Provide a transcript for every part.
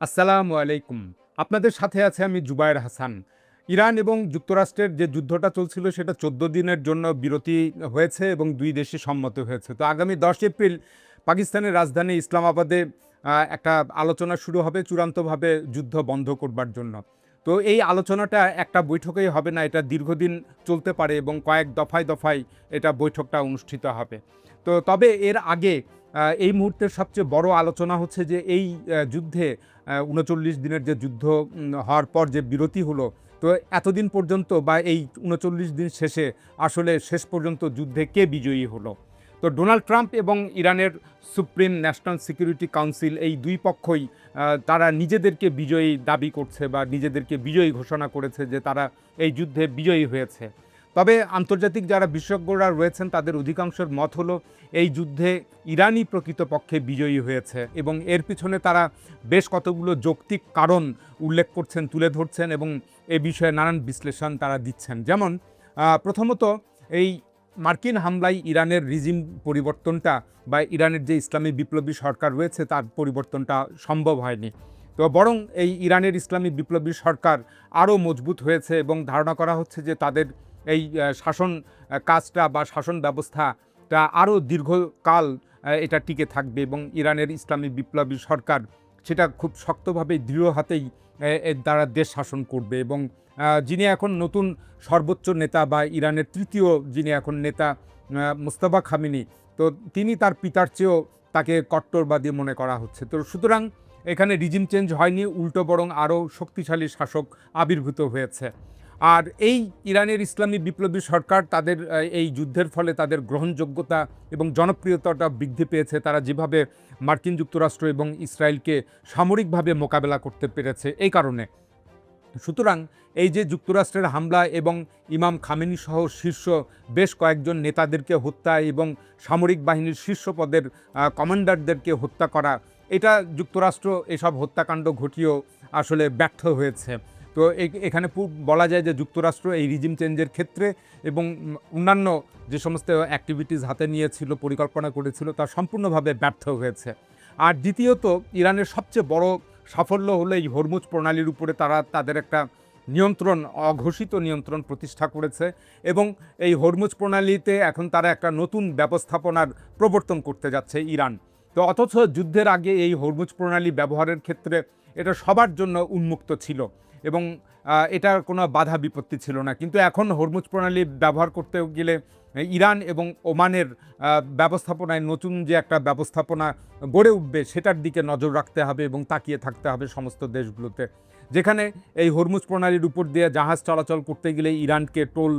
আসসালামু আলাইকুম। আপনাদের সাথে আছে আমি জুবায়ের হাসান। ইরান এবং যুক্তরাষ্ট্রের যে যুদ্ধটা চলছিল সেটা ১৪ দিনের জন্য বিরতি হয়েছে এবং ২ দেশই সম্মত হয়েছে। তো আগামী ১০ এপ্রিল পাকিস্তানের রাজধানী ইসলামাবাদে একটা আলোচনা শুরু হবে চূড়ান্তভাবে যুদ্ধ বন্ধ করবার জন্য। তো এই আলোচনাটা একটা বৈঠকেই হবে না, এটা দীর্ঘদিন চলতে পারে এবং কয়েক দফায়, দফায় এটা বৈঠকটা অনুষ্ঠিত হবে। তবে এর আগে এই মুহূর্তের সবচেয়ে বড় আলোচনা হচ্ছে যে এই যুদ্ধে ৩৯ দিনের যে যুদ্ধ হওয়ার পর যে বিরতি হলো, তো এতদিন পর্যন্ত বা এই ৩৯ দিন শেষে আসলে শেষ পর্যন্ত যুদ্ধে কে বিজয়ী হলো? তো ডোনাল্ড ট্রাম্প এবং ইরানের সুপ্রিম ন্যাশনাল সিকিউরিটি কাউন্সিল এই দুই পক্ষই তারা নিজেদেরকে বিজয়ী দাবি করছে বা নিজেদেরকে বিজয়ী ঘোষণা করেছে যে তারা এই যুদ্ধে বিজয়ী হয়েছে। তবে আন্তর্জাতিক যারা বিশেষজ্ঞরা রয়েছেন তাদের অধিকাংশের মত হলো এই যুদ্ধে ইরানই প্রকৃতপক্ষে বিজয়ী হয়েছে এবং এর পিছনে তারা বেশ কতগুলো যৌক্তিক কারণ উল্লেখ করছেন, তুলে ধরছেন এবং এ বিষয়ে নানান বিশ্লেষণ তারা দিচ্ছেন। যেমন প্রথমত এই মার্কিন হামলায় ইরানের রিজিম পরিবর্তনটা বা ইরানের যে ইসলামী বিপ্লবী সরকার রয়েছে তার পরিবর্তনটা সম্ভব হয়নি। তো বরং এই ইরানের ইসলামী বিপ্লবী সরকার আরও মজবুত হয়েছে এবং ধারণা করা হচ্ছে যে তাদের এই শাসন কাজটা বা শাসন ব্যবস্থাটা আরও দীর্ঘকাল এটা টিকে থাকবে এবং ইরানের ইসলামী বিপ্লবী সরকার সেটা খুব শক্তভাবে দৃঢ় হাতেই এর দ্বারা দেশ শাসন করবে এবং যিনি এখন নতুন সর্বোচ্চ নেতা বা ইরানের তৃতীয় যিনি এখন নেতা মোস্তফা খামেনি, তো তিনি তার পিতার চেয়েও তাকে কট্টরবাদী মনে করা হচ্ছে। তো সুতরাং এখানে রিজিম চেঞ্জ হয়নি, উল্টো বরং আরও শক্তিশালী শাসক আবির্ভূত হয়েছে। আর এই ইরানের ইসলামী বিপ্লবী সরকার তাদের এই যুদ্ধের ফলে তাদের গ্রহণযোগ্যতা এবং জনপ্রিয়তাটা বৃদ্ধি পেয়েছে। তারা যেভাবে মার্কিন যুক্তরাষ্ট্র এবং ইসরায়েলকে সামরিকভাবে মোকাবেলা করতে পেরেছে এই কারণে। সুতরাং এই যে যুক্তরাষ্ট্রের হামলা এবং ইমাম খামেনি সহ শীর্ষ বেশ কয়েকজন নেতাদেরকে হত্যা এবং সামরিক বাহিনীর শীর্ষ পদের কমান্ডারদেরকে হত্যা করা, এটা যুক্তরাষ্ট্র এসব হত্যাকাণ্ড ঘটিয়েও আসলে ব্যর্থ হয়েছে। তো এখানে বলা যায় যে যুক্তরাষ্ট্র এই রিজিম চেঞ্জের ক্ষেত্রে এবং অন্যান্য যে সমস্ত অ্যাক্টিভিটিস হাতে নিয়েছিল, পরিকল্পনা করেছিল, তা সম্পূর্ণভাবে ব্যর্থ হয়েছে। আর দ্বিতীয়ত ইরানের সবচেয়ে বড় সাফল্য হলো এই হরমুজ প্রণালীর উপরে তারা তাদের একটা নিয়ন্ত্রণ, অঘোষিত নিয়ন্ত্রণ প্রতিষ্ঠা করেছে এবং এই হরমুজ প্রণালীতে এখন তারা একটা নতুন ব্যবস্থাপনার প্রবর্তন করতে যাচ্ছে ইরান। তো অথচ যুদ্ধের আগে এই হরমুজ প্রণালী ব্যবহারের ক্ষেত্রে এটা সবার জন্য উন্মুক্ত ছিল এবং এটার কোনো বাধা বিপত্তি ছিল না। কিন্তু এখন হরমুজ প্রণালী ব্যবহার করতে গেলে ইরান এবং ওমানের ব্যবস্থাপনায় নতুন যে একটা ব্যবস্থাপনা গড়ে উঠবে সেটার দিকে নজর রাখতে হবে এবং তাকিয়ে থাকতে হবে সমস্ত দেশগুলোতে। যেখানে এই হরমুজ প্রণালীর উপর দিয়ে জাহাজ চলাচল করতে গেলে ইরানকে টোল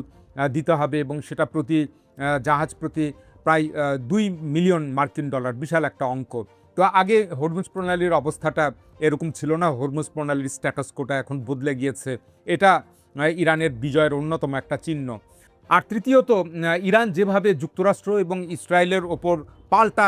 দিতে হবে এবং সেটা প্রতি জাহাজ প্রতি প্রায় $2 মিলিয়ন, বিশাল একটা অঙ্ক। তো আগে হরমুজ প্রণালীর অবস্থাটা এরকম ছিল না। হরমুজ প্রণালীর স্ট্যাটাস কোটা এখন বদলে গিয়েছে। এটা ইরানের বিজয়ের অন্যতম একটা চিহ্ন। আর তৃতীয়ত ইরান যেভাবে যুক্তরাষ্ট্র এবং ইসরায়েলের ওপর পাল্টা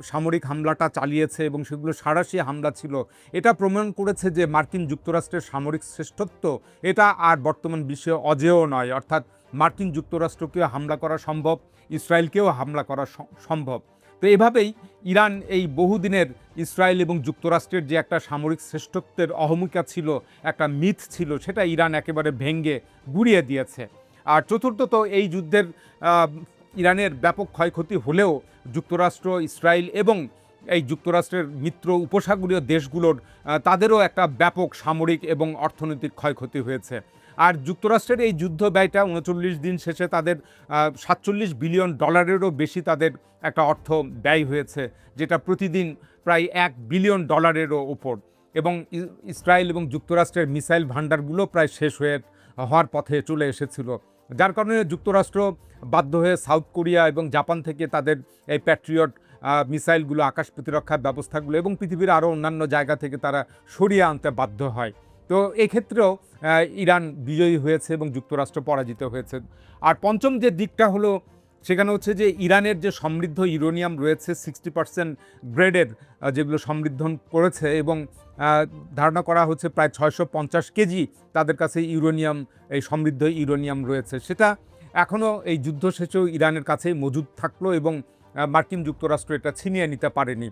সামরিক হামলাটা চালিয়েছে এবং সেগুলো সাঁড়াশি হামলা ছিল, এটা প্রমাণ করেছে যে মার্কিন যুক্তরাষ্ট্রের সামরিক শ্রেষ্ঠত্ব এটা আর বর্তমান বিশ্বে অজেয় নয়। অর্থাৎ মার্কিন যুক্তরাষ্ট্রকেও হামলা করা সম্ভব, ইসরায়েলকেও হামলা করা সম্ভব। তো এভাবেই ইরান এই বহুদিনের ইসরায়েল এবং যুক্তরাষ্ট্রের যে একটা সামরিক শ্রেষ্ঠত্বের অহমিকা ছিল, একটা মিথ ছিল, সেটা ইরান একেবারে ভেঙে গুঁড়িয়ে দিয়েছে। আর চতুর্থত এই যুদ্ধের ইরানের ব্যাপক ক্ষয়ক্ষতি হলেও যুক্তরাষ্ট্র, ইসরায়েল এবং এই যুক্তরাষ্ট্রের মিত্র উপসাগরীয় দেশগুলোর তাদেরও একটা ব্যাপক সামরিক এবং অর্থনৈতিক ক্ষয়ক্ষতি হয়েছে। আর যুক্তরাষ্ট্রের এই যুদ্ধ ব্যয়টা ৩৯ দিন শেষে তাদের $৪৭ বিলিয়ন বেশি তাদের একটা অর্থ ব্যয় হয়েছে, যেটা প্রতিদিন প্রায় $১ বিলিয়ন ওপর। এবং ইসরায়েল এবং যুক্তরাষ্ট্রের মিসাইল ভান্ডারগুলো প্রায় শেষ হওয়ার পথে চলে এসেছিল, যার কারণে যুক্তরাষ্ট্র বাধ্য হয়ে সাউথ কোরিয়া এবং জাপান থেকে তাদের এই প্যাট্রিয়ট মিসাইলগুলো, আকাশ প্রতিরক্ষা ব্যবস্থাগুলো এবং পৃথিবীর আরও অন্যান্য জায়গা থেকে তারা সরিয়ে আনতে বাধ্য হয়। তো এক্ষেত্রেও ইরান বিজয়ী হয়েছে এবং যুক্তরাষ্ট্র পরাজিত হয়েছে। আর পঞ্চম যে দিকটা হলো সেখানে হচ্ছে যে ইরানের যে সমৃদ্ধ ইউরেনিয়াম রয়েছে 60% গ্রেডের, যেগুলো সমৃদ্ধ করেছে এবং ধারণা করা হচ্ছে প্রায় 650 কেজি তাদের কাছে ইউরেনিয়াম, এই সমৃদ্ধ ইউরেনিয়াম রয়েছে। সেটা এখনও এই যুদ্ধ শেষেও ইরানের কাছেই মজুদ থাকলো এবং মার্কিন যুক্তরাষ্ট্র এটা ছিনিয়ে নিতে পারেনি।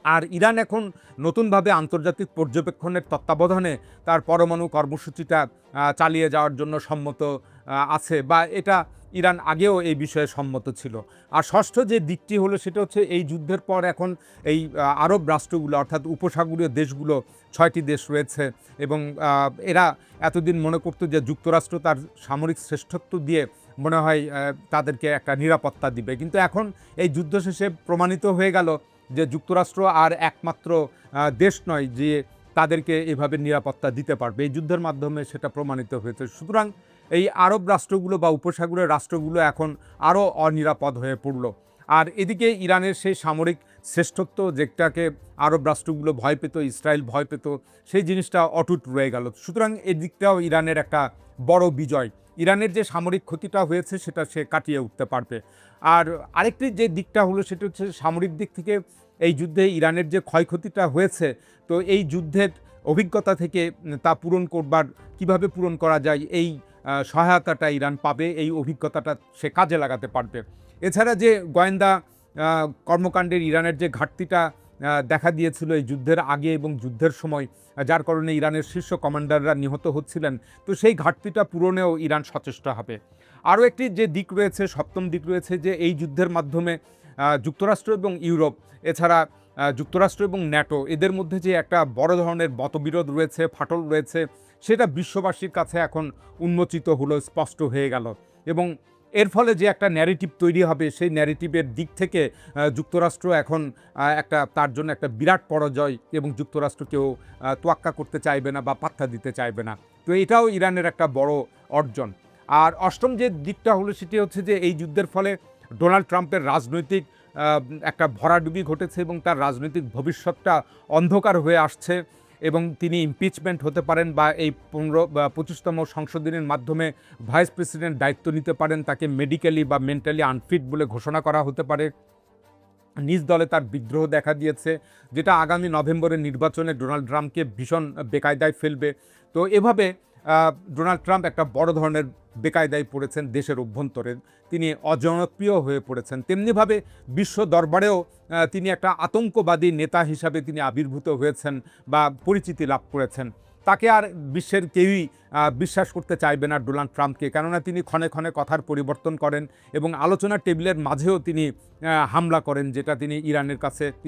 আর ইরান এখন নতুনভাবে আন্তর্জাতিক পর্যবেক্ষণের তত্ত্বাবধানে তার পরমাণু কর্মসূচিটা চালিয়ে যাওয়ার জন্য সম্মত আছে, বা এটা ইরান আগেও এই বিষয়ে সম্মত ছিল। আর ষষ্ঠ যে দিকটি হলো সেটা হচ্ছে এই যুদ্ধের পর এখন এই আরব রাষ্ট্রগুলো অর্থাৎ উপসাগরীয় দেশগুলো 6টি দেশ রয়েছে, এবং এরা এতদিন মনে করতো যে যুক্তরাষ্ট্র তার সামরিক শ্রেষ্ঠত্ব দিয়ে মনে হয় তাদেরকে একটা নিরাপত্তা দিবে, কিন্তু এখন এই যুদ্ধ শেষে প্রমাণিত হয়ে গেল যে যুক্তরাষ্ট্র আর একমাত্র দেশ নয় যে তাদেরকে এভাবে নিরাপত্তা দিতে পারবে। এই যুদ্ধের মাধ্যমে সেটা প্রমাণিত হয়েছে। সুতরাং এই আরব রাষ্ট্রগুলো বা উপসাগরের রাষ্ট্রগুলো এখন আরও অনিরাপদ হয়ে পড়ল। আর এদিকে ইরানের সেই সামরিক শ্রেষ্ঠত্ব, যেটাকে আরব রাষ্ট্রগুলো ভয় পেত, ইসরায়েল ভয় পেত, সেই জিনিসটা অটুট রয়ে গেল। সুতরাং এদিকটাও ইরানের একটা বড় বিজয়। ইরানের যে সামরিক ক্ষতিটা হয়েছে সেটা সে কাটিয়ে উঠতে পারবে। আর আরেকটি যে দিকটা হলো সেটা হচ্ছে সামরিক দিক থেকে এই যুদ্ধে ইরানের যে ক্ষয়ক্ষতিটা হয়েছে, তো এই যুদ্ধের অভিজ্ঞতা থেকে তা পূরণ করবার, কিভাবে পূরণ করা যায়, এই সহায়তাটা ইরান পাবে, এই অভিজ্ঞতাটা সে কাজে লাগাতে পারবে। এছাড়া যে গোয়েন্দা কর্মকাণ্ডের ইরানের যে ঘাটতিটা দেখা দিয়েছিল এই যুদ্ধের আগে এবং যুদ্ধের সময়, যার কারণে ইরানের শীর্ষ কমান্ডাররা নিহত হচ্ছিলেন, তো সেই ঘাটতিটা পূরণেও ইরান সচেষ্ট হবে। আরও একটি যে দিক রয়েছে, সপ্তম দিক রয়েছে, যে এই যুদ্ধের মাধ্যমে যুক্তরাষ্ট্র এবং ইউরোপ, এছাড়া যুক্তরাষ্ট্র এবং ন্যাটো, এদের মধ্যে যে একটা বড় ধরনের মতবিরোধ রয়েছে, ফাটল রয়েছে, সেটা বিশ্ববাসীর কাছে এখন উন্মোচিত হলো, স্পষ্ট হয়ে গেল। এবং এর ফলে যে একটা ন্যারেটিভ তৈরি হবে, সেই ন্যারেটিভের দিক থেকে যুক্তরাষ্ট্র এখন একটা তার জন্য একটা বিরাট পরাজয়, এবং যুক্তরাষ্ট্রকেও তোয়াক্কা করতে চাইবে না বা পাত্তা দিতে চাইবে না। তো এটাও ইরানের একটা বড় অর্জন। আর অষ্টম যে দিকটা হলো সেটি হচ্ছে যে এই যুদ্ধের ফলে ডোনাল্ড ট্রাম্পের রাজনৈতিক একটা ভরাডুবি ঘটেছে, এবং তার রাজনৈতিক ভবিষ্যৎটা অন্ধকার হয়ে আসছে, এবং তিনি ইমপিচমেন্ট হতে পারেন, বা এই 25তম সংশোধনীর মাধ্যমে ভাইস প্রেসিডেন্ট দায়িত্ব নিতে পারেন, তাকে মেডিকেলি বা মেন্টালি আনফিট বলে ঘোষণা করা হতে পারে। নিজ দলে তার বিদ্রোহ দেখা দিয়েছে, যেটা আগামী নভেম্বরের নির্বাচনে ডোনাল্ড ট্রাম্পকে ভীষণ বেকায়দায় ফেলবে। তো এভাবে ডোনাল্ড ট্রাম্প একটা বড় ধরনের বেকায়দায় পড়েছেন দেশের অভ্যন্তরে, তিনি অজনপ্রিয় হয়ে পড়েছেন। তেমনিভাবে বিশ্ব দরবারেও তিনি একটা আতঙ্কবাদী নেতা হিসাবে তিনি আবির্ভূত হয়েছেন বা পরিচিতি লাভ করেছেন। তাকে আর বিশ্বের কেউই বিশ্বাস করতে চাইবে না ডোনাল্ড ট্রাম্পকে, কেননা তিনি ক্ষণে ক্ষণে কথার পরিবর্তন করেন, এবং আলোচনার টেবিলের মাঝেও তিনি হামলা করেন, যেটা তিনি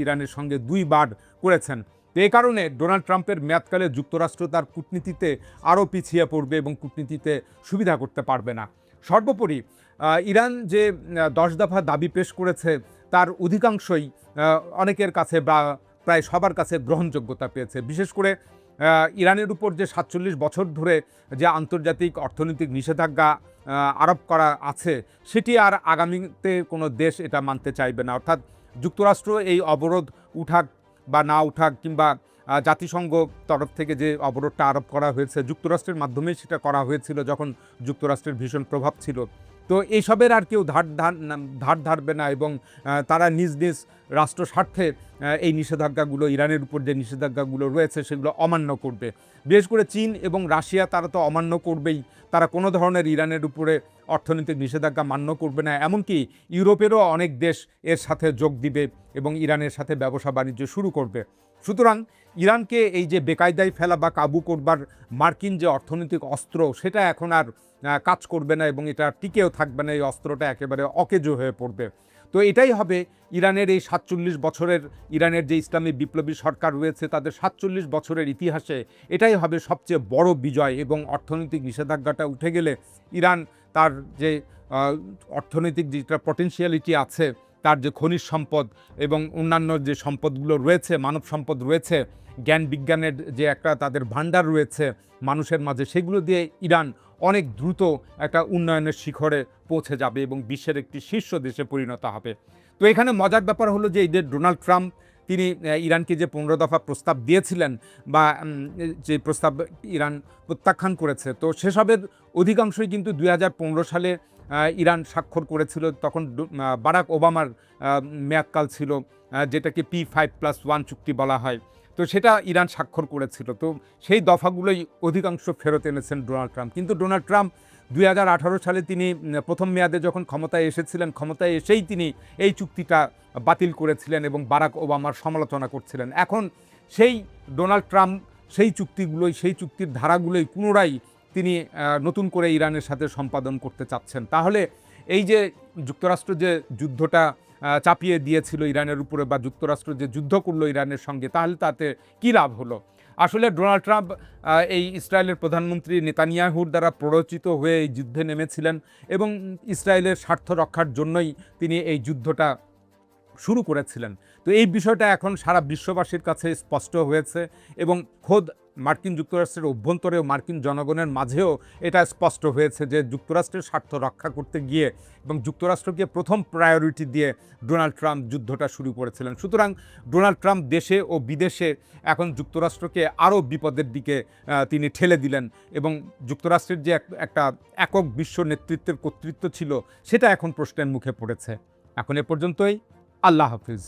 ইরানের সঙ্গে 2 বার করেছেন। তো এই কারণে ডোনাল্ড ট্রাম্পের মেয়াদকালে যুক্তরাষ্ট্র তার কূটনীতিতে আরও পিছিয়ে পড়বে এবং কূটনীতিতে সুবিধা করতে পারবে না। সর্বোপরি ইরান যে 10 দফা দাবি পেশ করেছে, তার অধিকাংশই অনেকের কাছে বা প্রায় সবার কাছে গ্রহণযোগ্যতা পেয়েছে। বিশেষ করে ইরানের উপর যে 47 বছর ধরে যে আন্তর্জাতিক অর্থনৈতিক নিষেধাজ্ঞা আরোপ করা আছে, সেটি আর আগামীতে কোনো দেশ এটা মানতে চাইবে না। অর্থাৎ যুক্তরাষ্ট্র এই অবরোধ উঠাক বা না উঠাক, কিংবা জাতিসংঘ তরফ থেকে যে অবরোধটা আরোপ করা হয়েছে, যুক্তরাষ্ট্রের মাধ্যমেই সেটা করা হয়েছিল যখন যুক্তরাষ্ট্রের ভীষণ প্রভাব ছিল। তো এইসবের আর কেউ ধার ধারবে না, এবং তারা নিজ নিজ রাষ্ট্র স্বার্থে এই নিষেধাজ্ঞাগুলো, ইরানের উপর যে নিষেধাজ্ঞাগুলো রয়েছে সেগুলো অমান্য করবে। বিশেষ করে চীন এবং রাশিয়া, তারা তো অমান্য করবেই, তারা কোনো ধরনের ইরানের উপরে অর্থনৈতিক নিষেধাজ্ঞা মান্য করবে না। এমনকি ইউরোপেরও অনেক দেশ এর সাথে যোগ দিবে এবং ইরানের সাথে ব্যবসা বাণিজ্য শুরু করবে। সুতরাং ইরানকে এই যে বেকায়দায় ফেলা বা কাবু করবার মার্কিন যে অর্থনৈতিক অস্ত্র, সেটা এখন আর কাজ করবে না, এবং এটা টিকেও থাকবে না। এই অস্ত্রটা একেবারে অকেজো হয়ে পড়বে। তো এটাই হবে ইরানের এই 47 বছরের, ইরানের যে ইসলামী বিপ্লবী সরকার রয়েছে তাদের 47 বছরের ইতিহাসে এটাই হবে সবচেয়ে বড় বিজয়। এবং অর্থনৈতিক নিষেধাজ্ঞাটা উঠে গেলে ইরান তার যে অর্থনৈতিক যেটা পটেনশিয়ালিটি আছে, তার যে খনিজ সম্পদ এবং অন্যান্য যে সম্পদগুলো রয়েছে, মানব সম্পদ রয়েছে, জ্ঞান বিজ্ঞানের যে একটা তাদের ভাণ্ডার রয়েছে মানুষের মাঝে, সেগুলো দিয়ে ইরান অনেক দ্রুত একটা উন্নয়নের শিখরে পৌঁছে যাবে এবং বিশ্বের একটি শীর্ষ দেশে পরিণত হবে। তো এখানে মজার ব্যাপার হলো যে এই যে ডোনাল্ড ট্রাম্প, তিনি ইরানকে যে 15 দফা প্রস্তাব দিয়েছিলেন বা যে প্রস্তাব ইরান প্রত্যাখ্যান করেছে, তো সেসবের অধিকাংশই কিন্তু 2015 সালে ইরান স্বাক্ষর করেছিল। তখন বারাক ওবামার মেয়াদকাল ছিল, যেটাকে P5+1 চুক্তি বলা হয়। তো সেটা ইরান স্বাক্ষর করেছিল। তো সেই দফাগুলোই অধিকাংশ ফেরত এনেছেন ডোনাল্ড ট্রাম্প। কিন্তু ডোনাল্ড ট্রাম্প 2018 সালে তিনি প্রথম মেয়াদে যখন ক্ষমতায় এসেছিলেন, ক্ষমতায় এসেই তিনি এই চুক্তিটা বাতিল করেছিলেন এবং বারাক ওবামার সমালোচনা করছিলেন। এখন সেই ডোনাল্ড ট্রাম্প সেই চুক্তিগুলোই, সেই চুক্তির ধারাগুলোই পুনরায় তিনি নতুন করে ইরানের সাথে সম্পাদন করতে চাচ্ছেন। তাহলে এই যে যুক্তরাষ্ট্র যে যুদ্ধটা চাপিয়ে দিয়েছিল ইরানের উপরে, বা যুক্তরাষ্ট্র যে যুদ্ধ করলো ইরানের সঙ্গে, তাহলে তাতে কী লাভ হলো? আসলে ডোনাল্ড ট্রাম্প এই ইসরায়েলের প্রধানমন্ত্রী নেতানিয়াহুর দ্বারা প্ররোচিত হয়ে এই যুদ্ধে নেমেছিলেন এবং ইসরায়েলের স্বার্থ রক্ষার জন্যই তিনি এই যুদ্ধটা শুরু করেছিলেন। তো এই বিষয়টা এখন সারা বিশ্ববাসীর কাছে স্পষ্ট হয়েছে এবং খোদ মার্কিন যুক্তরাষ্ট্রের অভ্যন্তরেও মার্কিন জনগণের মাঝেও এটা স্পষ্ট হয়েছে যে যুক্তরাষ্ট্রের স্বার্থ রক্ষা করতে গিয়ে এবং যুক্তরাষ্ট্রকে প্রথম প্রায়োরিটি দিয়ে ডোনাল্ড ট্রাম্প যুদ্ধটা শুরু করেছিলেন। সুতরাং ডোনাল্ড ট্রাম্প দেশে ও বিদেশে এখন যুক্তরাষ্ট্রকে আরও বিপদের দিকে তিনি ঠেলে দিলেন এবং যুক্তরাষ্ট্রের যে একটা একক বিশ্ব নেতৃত্বের কর্তৃত্ব ছিল, সেটা এখন প্রশ্নের মুখে পড়েছে। এখন এ পর্যন্তই। আল্লাহ হাফিজ।